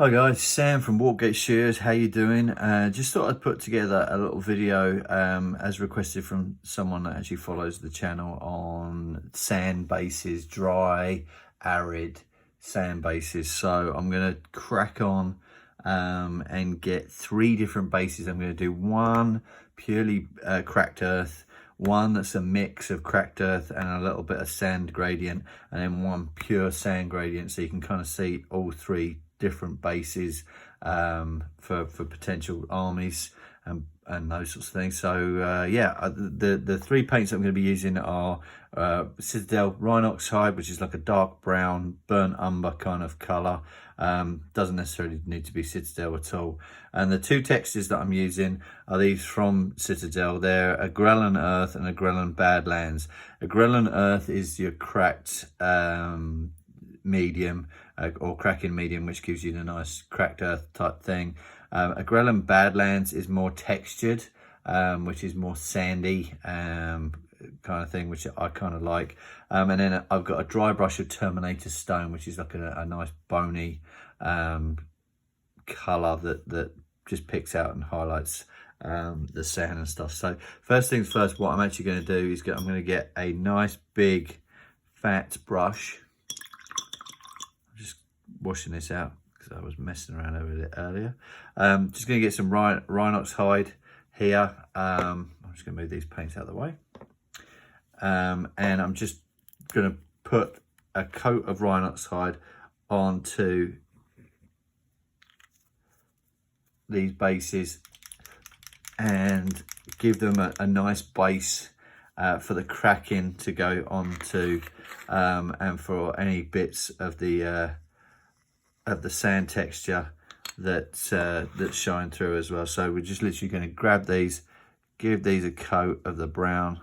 Hi guys, Sam from Walkgate Shears. How you doing? Just thought I'd put together a little video as requested from someone that actually follows the channel on sand bases, dry, arid sand bases. So I'm going to crack on and get 3 different bases. I'm going to do one purely cracked earth, one that's a mix of cracked earth and a little bit of sand gradient, and then one pure sand gradient, so you can kind of see all 3 different bases for potential armies and those sorts of things. So yeah, the 3 paints I'm going to be using are Citadel Rhinox Hide, which is like a dark brown burnt umber kind of color. Doesn't necessarily need to be Citadel at all. And the 2 textures that I'm using are these from Citadel. They're Agrellan Earth and Agrellan Badlands. Agrellan Earth is your cracked medium or cracking medium, which gives you the nice cracked earth type thing. Agrellan Badlands is more textured, which is more sandy kind of thing, which I kind of like. And then I've got a dry brush of Terminatus Stone, which is like a nice bony colour that just picks out and highlights the sand and stuff. So first things first, what I'm actually going to do is I'm going to get a nice big fat brush. Washing this out because I was messing around over it earlier. Just going to get some Rhinox hide here. I'm just going to move these paints out of the way. And I'm just going to put a coat of Rhinox hide onto these bases and give them a nice base for the cracking to go onto, and for any bits of the sand texture that's shine through as well. So we're just literally going to grab these, give these a coat of the brown.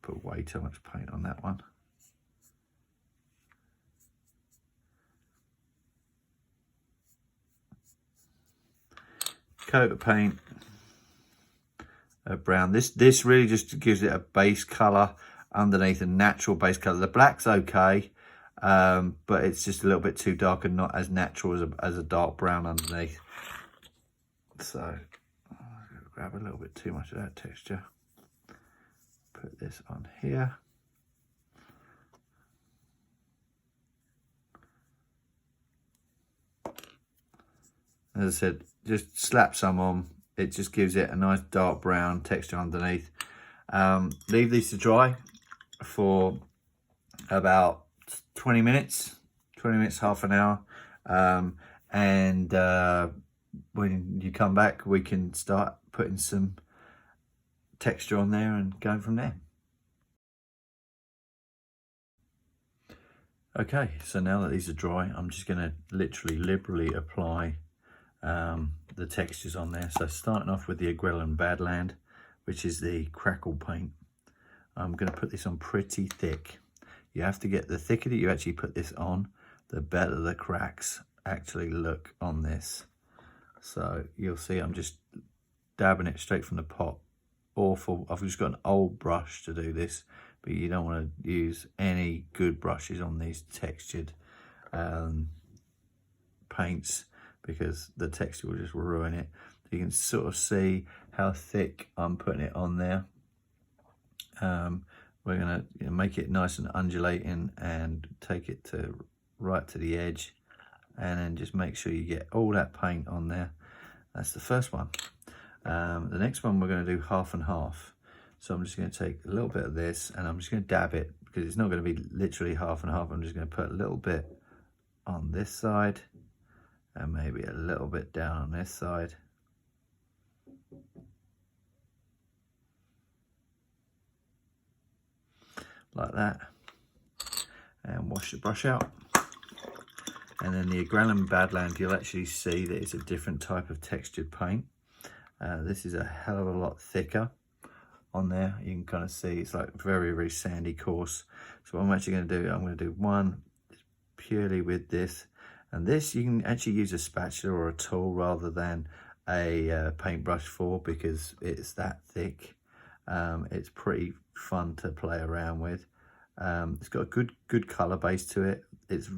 Put way too much paint on that one. Coat of paint of brown. This really just gives it a base color underneath, a natural base color. The black's okay, but it's just a little bit too dark and not as natural as a dark brown underneath. So I'll grab a little bit too much of that texture. Put this on here. As I said, just slap some on. It just gives it a nice dark brown texture underneath. Leave these to dry for about 20 minutes, half an hour. And when you come back, we can start putting some texture on there and going from there. Okay, so now that these are dry, I'm just going to literally liberally apply the textures on there. So starting off with the Agrellan Badlands, which is the crackle paint. I'm going to put this on pretty thick. You have to get, the thicker that you actually put this on, the better the cracks actually look on this. So you'll see I'm just dabbing it straight from the pot. Awful. I've just got an old brush to do this, but you don't want to use any good brushes on these textured paints, because the texture will just ruin it. You can sort of see how thick I'm putting it on there. We're going to make it nice and undulating and take it to right to the edge, and then just make sure you get all that paint on there. That's the first one. The next one we're going to do half and half. So I'm just going to take a little bit of this and I'm just going to dab it, because it's not going to be literally half and half. I'm just going to put a little bit on this side and maybe a little bit down on this side. Like that. And wash the brush out. And then the Agrellan Badlands, you'll actually see that it's a different type of textured paint. This is a hell of a lot thicker on there. You can kind of see it's like very, very sandy coarse. So what I'm actually going to do, I'm going to do one purely with this. And this you can actually use a spatula or a tool rather than a paintbrush for, because it's that thick. It's pretty fun to play around with. It's got a good color base to it. It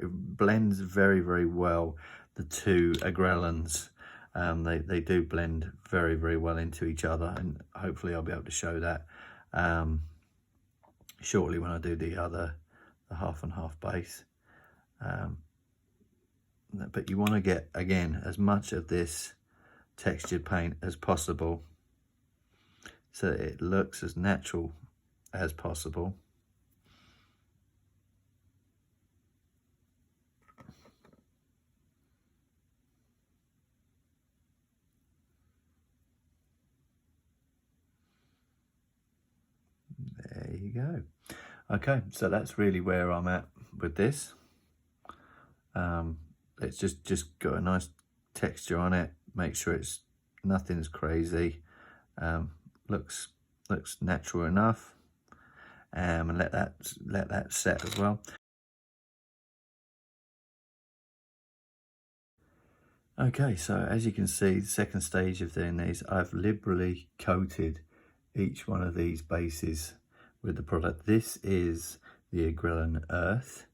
blends very, very well. two Agrellans. They do blend very, very well into each other, and hopefully I'll be able to show that shortly when I do the half and half base. But you want to get, again, as much of this textured paint as possible so that it looks as natural as possible. There you go. Okay, so that's really where I'm at with this. It's just got a nice texture on it. Make sure it's nothing's crazy. Looks natural enough. And let that set as well. Okay, so as you can see, the second stage of doing these, I've liberally coated each one of these bases with the product. This is the Agrellan Earth,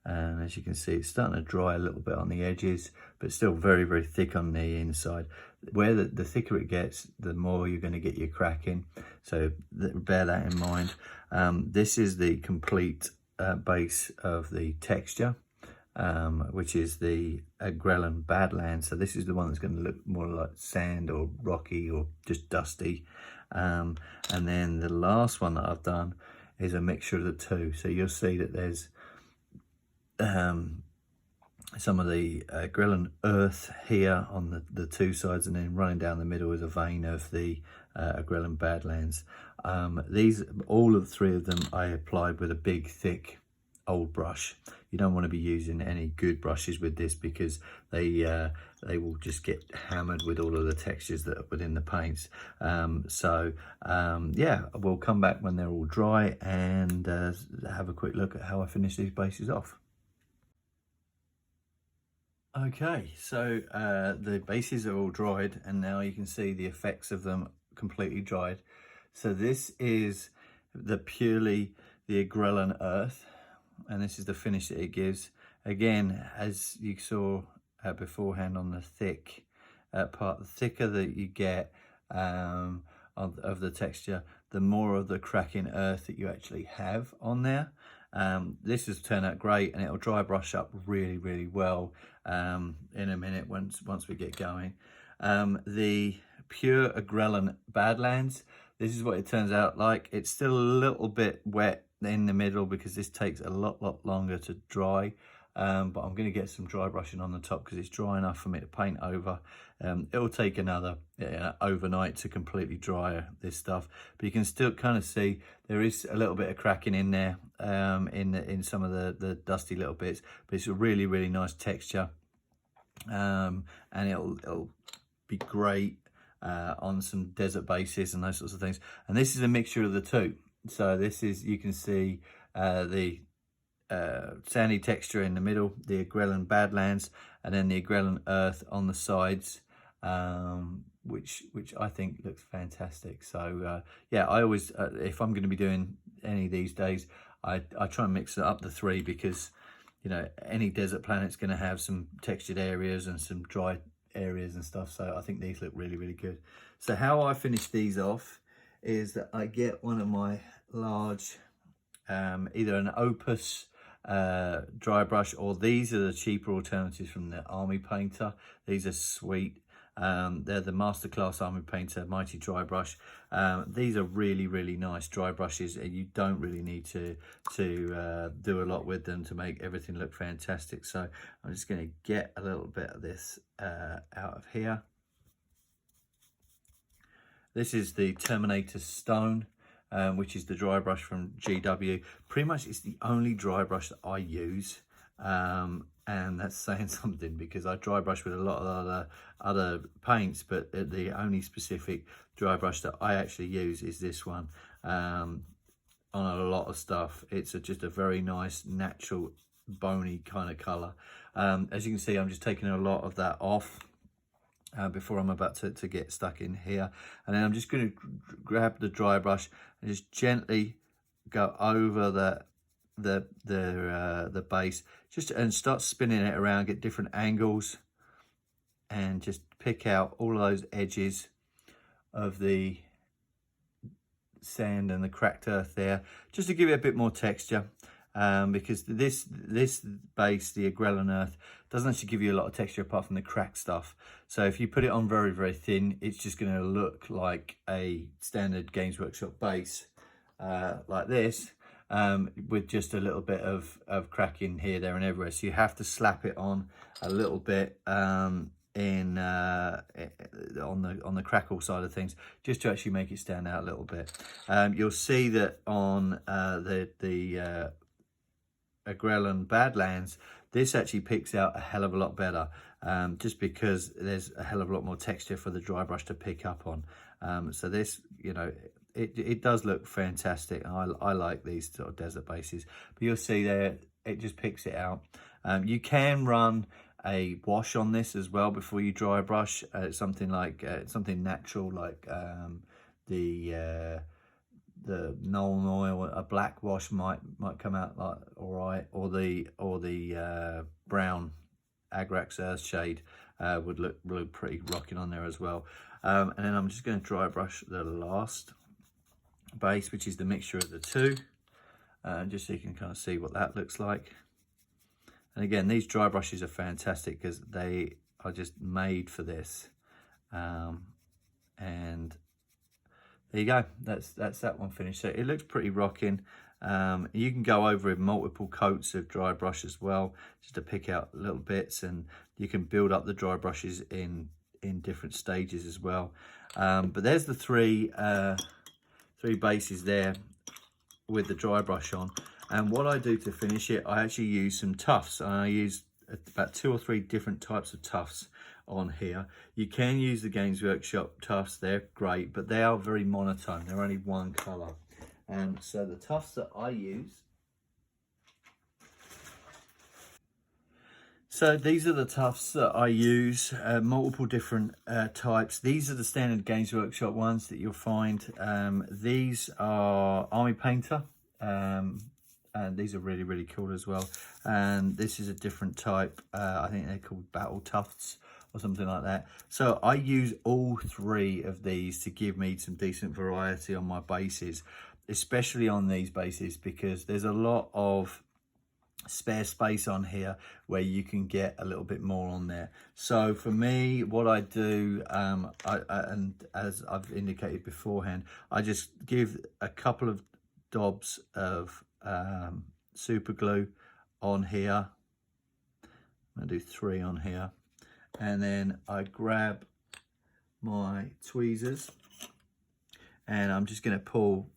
and as you can see, it's starting to dry a little bit on the edges, but still very, very thick on the inside. Where the thicker it gets, the more you're going to get your cracking, so bear that in mind. This is the complete base of the texture, which is the Agrellan Badlands. So this is the one that's going to look more like sand or rocky or just dusty. And then the last one that I've done is a mixture of the two. So you'll see that there's some of the Agrellan Earth here on the two sides, and then running down the middle is a vein of the Agrellan Badlands. All of the three of them I applied with a big thick old brush. You don't want to be using any good brushes with this because they will just get hammered with all of the textures that are within the paints. Yeah, we'll come back when they're all dry and have a quick look at how I finish these bases off. Okay, so the bases are all dried, and now you can see the effects of them completely dried. So this is purely the Agrellan Earth, and this is the finish that it gives. Again, as you saw beforehand on the thick part, the thicker that you get of the texture, the more of the cracking earth that you actually have on there. This has turned out great, and it'll dry brush up really, really well in a minute once we get going. The pure Agrellan Badlands, this is what it turns out like. It's still a little bit wet in the middle because this takes a lot longer to dry, but I'm going to get some dry brushing on the top because it's dry enough for me to paint over. It'll take another overnight to completely dry this stuff, but you can still kind of see there is a little bit of cracking in there in some of the dusty little bits, but it's a really, really nice texture, and it'll be great on some desert bases and those sorts of things. And this is a mixture of the two. So this is, you can see the sandy texture in the middle, the Agrellan Badlands, and then the Agrellan Earth on the sides, which I think looks fantastic. So yeah, I always, if I'm going to be doing any these days, I try and mix it up the three, because you know, any desert planet's going to have some textured areas and some dry areas and stuff. So I think these look really, really good. So how I finish these off is that I get one of my large, either an Opus dry brush, or these are the cheaper alternatives from the Army Painter. These are sweet. They're the Masterclass Army Painter Mighty Dry Brush. These are really, really nice dry brushes, and you don't really need to do a lot with them to make everything look fantastic. So I'm just going to get a little bit of this out of here. This is the Terminatus Stone, which is the dry brush from GW. Pretty much it's the only dry brush that I use, and that's saying something, because I dry brush with a lot of other paints, but the only specific dry brush that I actually use is this one on a lot of stuff. It's just a very nice, natural, bony kind of colour. As you can see, I'm just taking a lot of that off before I'm about to get stuck in here, and then I'm just going to grab the dry brush and just gently go over the base, just and start spinning it around, get different angles and just pick out all of those edges of the sand and the cracked earth there, just to give it a bit more texture, because this base, the Agrellan Earth, doesn't actually give you a lot of texture apart from the cracked stuff. So if you put it on very, very thin, it's just going to look like a standard Games Workshop base, like this, with just a little bit of cracking here, there and everywhere. So you have to slap it on a little bit on the crackle side of things, just to actually make it stand out a little bit. You'll see that on the Agrellan Badlands, this actually picks out a hell of a lot better, just because there's a hell of a lot more texture for the dry brush to pick up on. So this, you know, it does look fantastic. I like these sort of desert bases, but you'll see there, it just picks it out. You can run a wash on this as well before you dry brush. Something like something natural, like the Nuln Oil. A black wash might come out like all right, or the brown Agrellan Earth shade would look pretty rocking on there as well. And then I'm just going to dry brush the last base, which is the mixture of the two, just so you can kind of see what that looks like. And again, these dry brushes are fantastic because they are just made for this. And there you go, that's that one finished. So it looks pretty rocking. You can go over with multiple coats of dry brush as well, just to pick out little bits, and you can build up the dry brushes in different stages as well. But there's the three bases there with the dry brush on. And what I do to finish it, I actually use some tufts. I use about 2 or 3 different types of tufts on here. You can use the Games Workshop tufts, they're great, but they are very monotone. They're only one colour. So the tufts that I use, so these are the tufts that I use, multiple different types. These are the standard Games Workshop ones that you'll find. These are Army Painter, and these are really, really cool as well. And this is a different type. I think they're called Battle Tufts or something like that. So I use all 3 of these to give me some decent variety on my bases, especially on these bases, because there's a lot of spare space on here where you can get a little bit more on there. So for me, what I do, and as I've indicated beforehand, I just give a couple of dobs of super glue on here. I'm gonna do 3 on here, and then I grab my tweezers and I'm just going to pull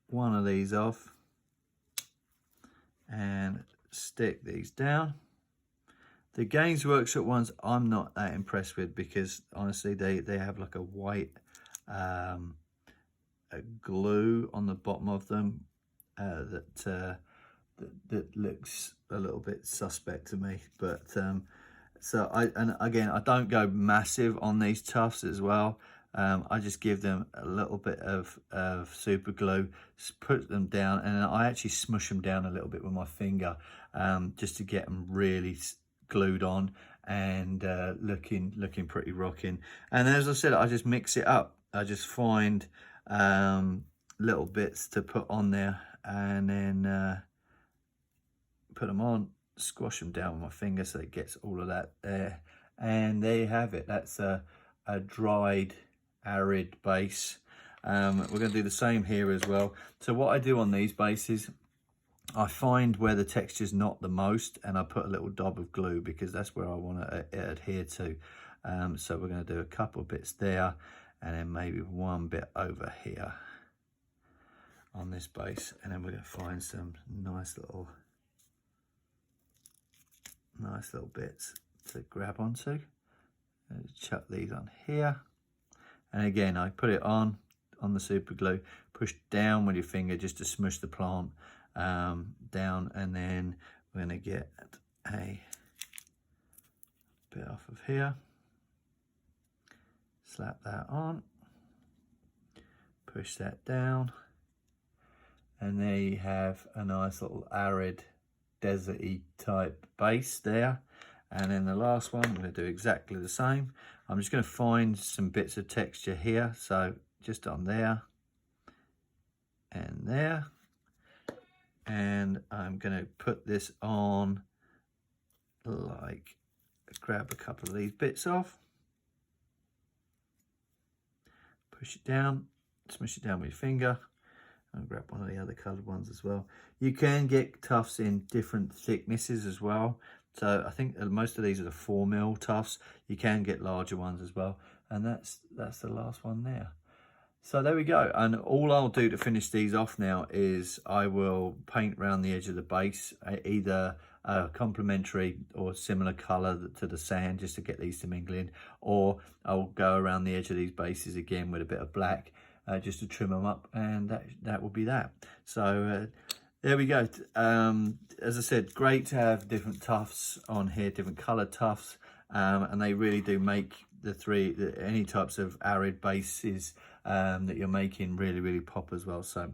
one of these off and stick these down. The Games Workshop ones I'm not that impressed with, because honestly they have like a white a glue on the bottom of them that looks a little bit suspect to me. But so I don't go massive on these tufts as well. I just give them a little bit of super glue, put them down, and I actually smush them down a little bit with my finger, just to get them really glued on and looking pretty rocking. And as I said, I just mix it up. I just find little bits to put on there, and then put them on, squash them down with my finger so it gets all of that there, and there you have it. That's a dried arid base. We're going to do the same here as well. So what I do on these bases, I find where the texture's not the most, and I put a little dab of glue, because that's where I want to adhere to. So we're going to do a couple of bits there, and then maybe one bit over here on this base, and then we're going to find some nice little bits to grab onto. Chuck these on here, and again I put it on the super glue, push down with your finger just to smush the plant down, and then we're going to get a bit off of here, slap that on, push that down, and there you have a nice little arid deserty type base there. And then the last one, I'm going to do exactly the same. I'm just going to find some bits of texture here. So just on there and there. And I'm going to put this on, like, grab a couple of these bits off. Push it down, smush it down with your finger. I'll grab one of the other coloured ones as well. You can get tufts in different thicknesses as well. So I think most of these are the 4mm tufts. You can get larger ones as well. And that's the last one there. So there we go. And all I'll do to finish these off now is I will paint around the edge of the base, either a complementary or similar colour to the sand, just to get these to mingle in, or I'll go around the edge of these bases again with a bit of black, just to trim them up, and that will be that. So there we go. As I said, great to have different tufts on here, different coloured tufts, and they really do make any types of arid bases that you're making really pop as well. So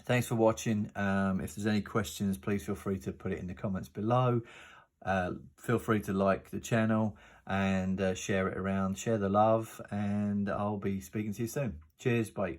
thanks for watching. If there's any questions, please feel free to put it in the comments below. Feel free to like the channel and share it around, share the love, and I'll be speaking to you soon. Cheers, bye.